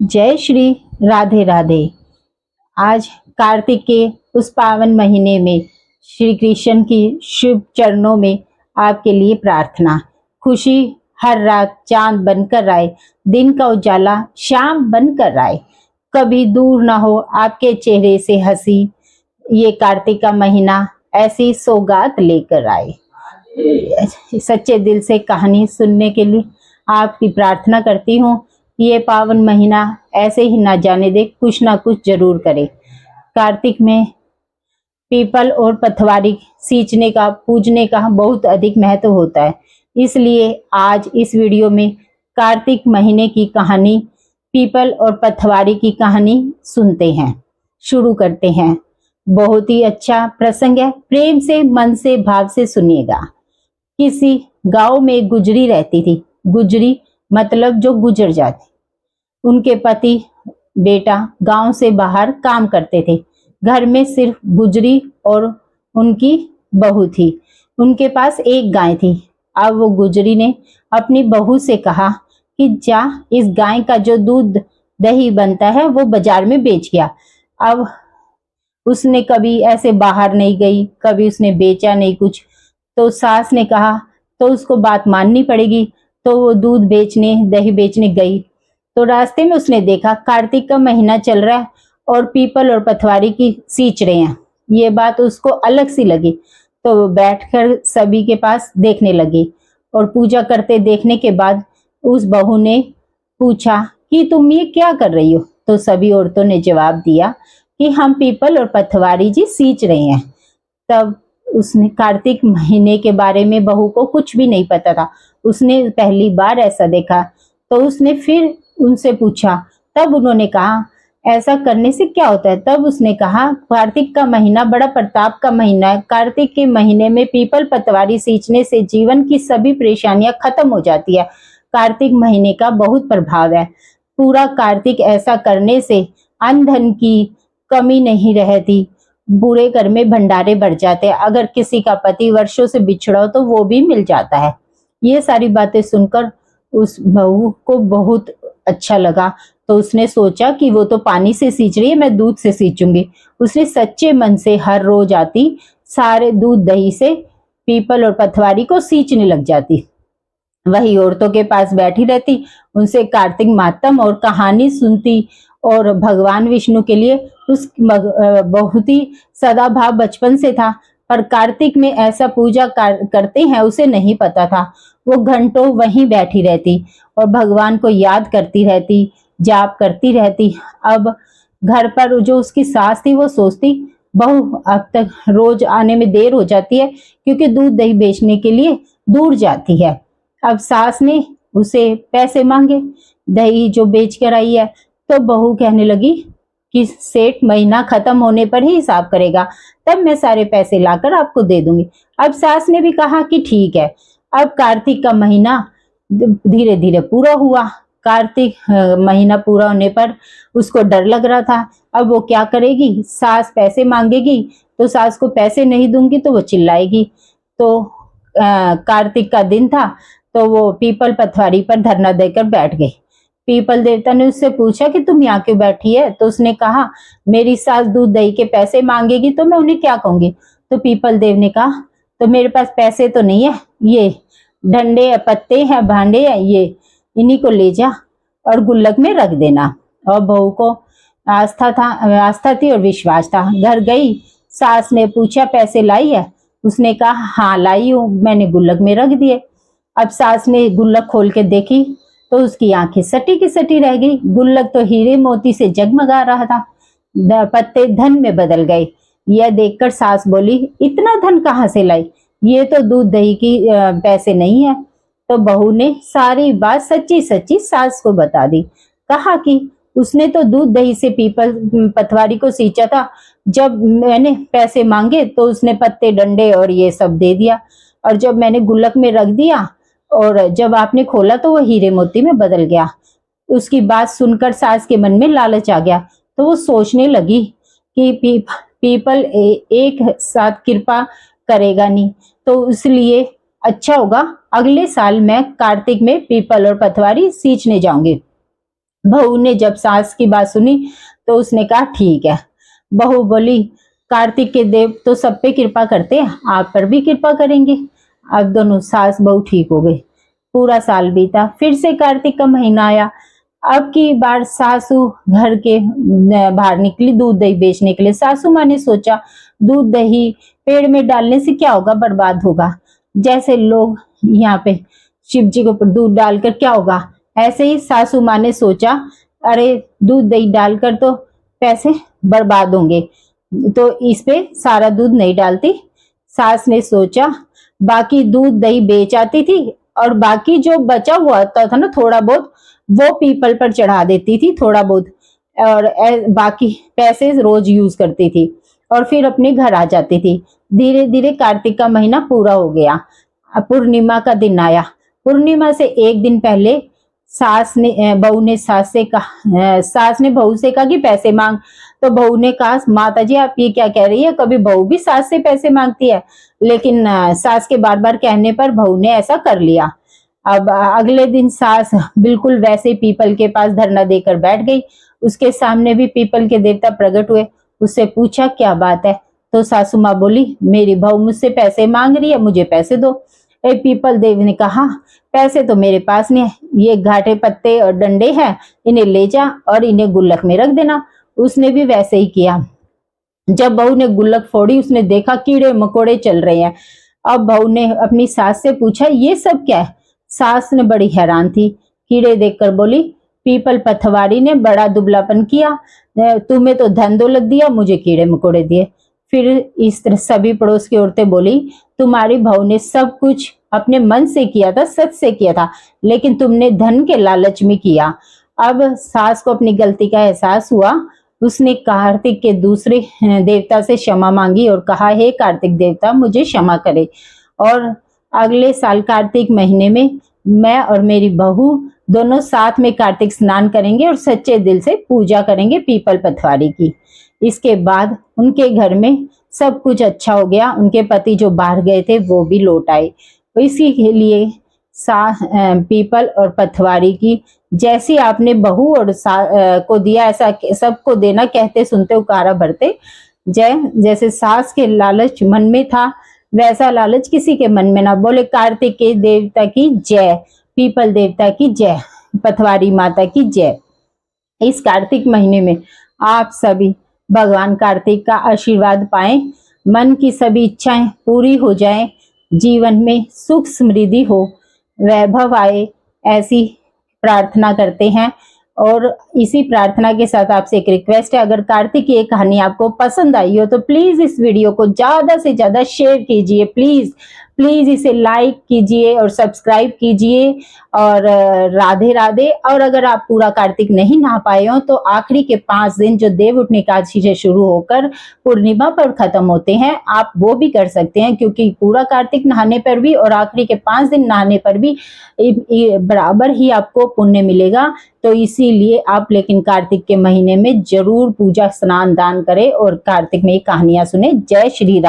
जय श्री राधे राधे। आज कार्तिक के उस पावन महीने में श्री कृष्ण की शुभ चरणों में आपके लिए प्रार्थना। खुशी हर रात चांद बनकर आए, दिन का उजाला शाम बनकर आए, कभी दूर ना हो आपके चेहरे से हंसी, ये कार्तिक का महीना ऐसी सौगात लेकर आए। सच्चे दिल से कहानी सुनने के लिए आपकी प्रार्थना करती हूँ। ये पावन महीना ऐसे ही ना जाने दे, कुछ ना कुछ जरूर करे। कार्तिक में पीपल और पथवारी सींचने का, पूजने का बहुत अधिक महत्व होता है। इसलिए आज इस वीडियो में कार्तिक महीने की कहानी, पीपल और पथवारी की कहानी सुनते हैं। शुरू करते हैं। बहुत ही अच्छा प्रसंग है, प्रेम से, मन से, भाव से सुनिएगा। किसी गांव में गुजरी रहती थी। गुजरी मतलब जो गुजर जाती। उनके पति बेटा गांव से बाहर काम करते थे। घर में सिर्फ गुजरी और उनकी बहू थी। उनके पास एक गाय थी। अब वो गुजरी ने अपनी बहू से कहा कि जा, इस गाय का जो दूध दही बनता है वो बाजार में बेच गया। अब उसने कभी ऐसे बाहर नहीं गई, कभी उसने बेचा नहीं कुछ। तो सास ने कहा तो उसको बात माननी पड़ेगी। तो वो दूध बेचने, दही बेचने गई। तो रास्ते में उसने देखा कार्तिक का महीना चल रहा है और पीपल और पथवारी की सींच रहे हैं। ये बात उसको अलग सी लगी। तो वो बैठकर सभी के पास देखने लगी और पूजा करते देखने के बाद उस बहू ने पूछा कि तुम ये क्या कर रही हो। तो सभी औरतों ने जवाब दिया कि हम पीपल और पथवारी जी सींच रहे हैं। तब उसने कार्तिक महीने के बारे में बहू को कुछ भी नहीं पता था। उसने पहली बार ऐसा देखा। तो उसने फिर उनसे पूछा। तब उन्होंने कहा ऐसा करने से क्या होता है। तब उसने कहा कार्तिक का महीना बड़ा प्रताप का महीना है। कार्तिक के महीने में पीपल पतवारी सींचने से जीवन की सभी परेशानियां खत्म हो जाती है। कार्तिक महीने का बहुत प्रभाव है। पूरा कार्तिक ऐसा करने से अन्न धन की कमी नहीं रहती। बुरे घर में भंडारे बढ़ जाते हैं। अगर किसी का पति वर्षों से बिछड़ा हो तो वो भी मिल जाता है। ये सारी बातें सुनकर उस बहू को बहुत अच्छा लगा। तो उसने सोचा कि वो तो पानी से सींच रही है, मैं दूध से सींचूंगी। उसने सच्चे मन से हर रोज आती, सारे दूध दही से पीपल और पथवारी को सींचने लग जाती। वही औरतों के पास बैठी रहती, उनसे कार्तिक मातम और कहानी सुनती और भगवान विष्णु के लिए उस बहुत ही सदाभाव बचपन से था। पर कार्तिक में ऐसा पूजा करते हैं उसे नहीं पता था। वो घंटों वहीं बैठी रहती और भगवान को याद करती रहती, जाप करती रहती। अब घर पर जो उसकी सास थी वो सोचती बहू अब तक रोज आने में देर हो जाती है क्योंकि दूध दही बेचने के लिए दूर जाती है। अब सास ने उसे पैसे मांगे, दही जो बेच कर आई है। तो बहू कहने लगी कि सेठ महीना खत्म होने पर ही हिसाब करेगा, तब मैं सारे पैसे लाकर आपको दे दूंगी। अब सास ने भी कहा कि ठीक है। अब कार्तिक का महीना धीरे धीरे पूरा हुआ। कार्तिक महीना पूरा होने पर उसको डर लग रहा था। अब वो क्या करेगी, सास पैसे मांगेगी तो सास को पैसे नहीं दूंगी तो वो चिल्लाएगी। तो कार्तिक का दिन था तो वो पीपल पथवारी पर धरना देकर बैठ गई। पीपल देवता ने उससे पूछा कि तुम यहाँ क्यों बैठी है। तो उसने कहा मेरी सास दूध दही के पैसे मांगेगी तो मैं उन्हें क्या कहूंगी। तो पीपल देव ने कहा तो मेरे पास पैसे तो नहीं है, ये डंडे पत्ते हैं, भांडे हैं, ये इन्हीं को ले जा और गुल्लक में रख देना। और बहू को आस्था थी और विश्वास था। घर गई, सास ने पूछा पैसे लाई है। उसने कहा हाँ लाई हूं, मैंने गुल्लक में रख दिए। अब सास ने गुल्लक खोल के देखी तो उसकी आंखें सटी की सटी रह गई। गुल्लक तो हीरे मोती से जगमगा रहा था, पत्ते धन में बदल गए। यह देखकर सास बोली इतना धन कहाँ से लाई, ये तो दूध दही की पैसे नहीं है। तो बहू ने सारी बात सच्ची सच्ची सास को बता दी। कहा कि उसने तो दूध दही से पीपल पथवारी को सींचा था। जब मैंने पैसे मांगे तो उसने पत्ते डंडे और ये सब दे दिया, और जब मैंने गुल्लक में रख दिया और जब आपने खोला तो वो हीरे मोती में बदल गया। उसकी बात सुनकर सास के मन में लालच आ गया। तो वो सोचने लगी कि पीपल एक साथ कृपा करेगा नहीं, तो इसलिए अच्छा होगा अगले साल मैं कार्तिक में पीपल और पथवारी सींचने जाऊंगी। बहू ने जब सास की बात सुनी तो उसने कहा ठीक है। बहू बोली कार्तिक के देव तो सब पे कृपा करते हैं, आप पर भी कृपा करेंगे। अब दोनों सास बहू ठीक हो गए। पूरा साल बीता, फिर से कार्तिक का महीना आया। अब की बार सासू घर के बाहर निकली दूध दही बेचने के लिए। सासू माँ ने सोचा दूध दही पेड़ में डालने से क्या होगा, बर्बाद होगा। जैसे लोग यहाँ पे शिव जी के ऊपर दूध डालकर क्या होगा, ऐसे ही सासू माँ ने सोचा अरे दूध दही डालकर तो पैसे बर्बाद होंगे, तो इस पे सारा दूध नहीं डालती। सास ने सोचा बाकी दूध दही बेच आती थी और बाकी जो बचा हुआ होता था ना थोड़ा बहुत, वो पीपल पर चढ़ा देती थी थोड़ा बहुत, और बाकी पैसे रोज यूज करती थी और फिर अपने घर आ जाती थी। धीरे धीरे कार्तिक का महीना पूरा हो गया। पूर्णिमा का दिन आया। पूर्णिमा से एक दिन पहले बहू ने सास ने बहू से कहा कि पैसे मांग। तो बहू ने कहा माता जी आप ये क्या कह रही है, कभी बहू भी सास से पैसे मांगती है। लेकिन सास के बार बार कहने पर बहू ने ऐसा कर लिया। अब अगले दिन सास बिल्कुल वैसे पीपल के पास धरना देकर बैठ गई। उसके सामने भी पीपल के देवता प्रकट हुए। उससे पूछा क्या बात है। तो सासू माँ बोली मेरी बहू मुझसे पैसे मांग रही है, मुझे पैसे दो। पीपल देव ने कहा पैसे तो मेरे पास नहीं है, ये घाटे पत्ते और डंडे हैं, इन्हें ले जा और इन्हें गुल्लक में रख देना। उसने भी वैसे ही किया। जब बहू ने गुल्लक फोड़ी उसने देखा कीड़े मकोड़े चल रहे हैं। अब बहू ने अपनी सास से पूछा ये सब क्या है। सास ने बड़ी हैरान थी। कीड़े देखकर बोली पीपल पथवारी ने बड़ा दुबलापन किया, तुम्हें तो धन दौलत दिया, मुझे कीड़े मकोड़े दिए। फिर इस तरह सभी पड़ोस की औरतें बोली तुम्हारी बहू ने सब कुछ अपने मन से किया था, सच से किया था, लेकिन तुमने धन के लालच में किया। अब सास को अपनी गलती का एहसास हुआ। उसने कार्तिक के दूसरे देवता से क्षमा मांगी और कहा हे कार्तिक देवता मुझे क्षमा करे, और अगले साल कार्तिक महीने में मैं और मेरी बहू दोनों साथ में कार्तिक स्नान करेंगे और सच्चे दिल से पूजा करेंगे पीपल पथवारी की। इसके बाद उनके घर में सब कुछ अच्छा हो गया। उनके पति जो बाहर गए थे वो भी लौट आए। तो इसी के लिए पीपल और पथवारी की जैसी आपने बहू और को दिया ऐसा सबको देना, कहते सुनते उकारा भरते। जैसे सास के लालच मन में था वैसा लालच किसी के मन में ना। बोले कार्तिक के देवता की जय, पीपल देवता की जय, पथवारी माता की जय। इस कार्तिक महीने में आप सभी भगवान कार्तिक का आशीर्वाद पाएं, मन की सभी इच्छाएं पूरी हो जाएं, जीवन में सुख समृद्धि हो, वैभव आए, ऐसी प्रार्थना करते हैं। और इसी प्रार्थना के साथ आपसे एक रिक्वेस्ट है, अगर कार्तिक की ये कहानी आपको पसंद आई हो तो प्लीज इस वीडियो को ज्यादा से ज्यादा शेयर कीजिए। प्लीज प्लीज इसे लाइक कीजिए और सब्सक्राइब कीजिए। और राधे राधे। और अगर आप पूरा कार्तिक नहीं नहा पाए हो तो आखिरी के 5 दिन जो देव उठनी एकादशी से शुरू होकर पूर्णिमा पर खत्म होते हैं, आप वो भी कर सकते हैं, क्योंकि पूरा कार्तिक नहाने पर भी और आखिरी के 5 दिन नहाने पर भी बराबर ही आपको पुण्य मिलेगा। तो इसीलिए आप लेकिन कार्तिक के महीने में जरूर पूजा स्नान दान करें और कार्तिक में कहानियां सुने। जय श्री राम।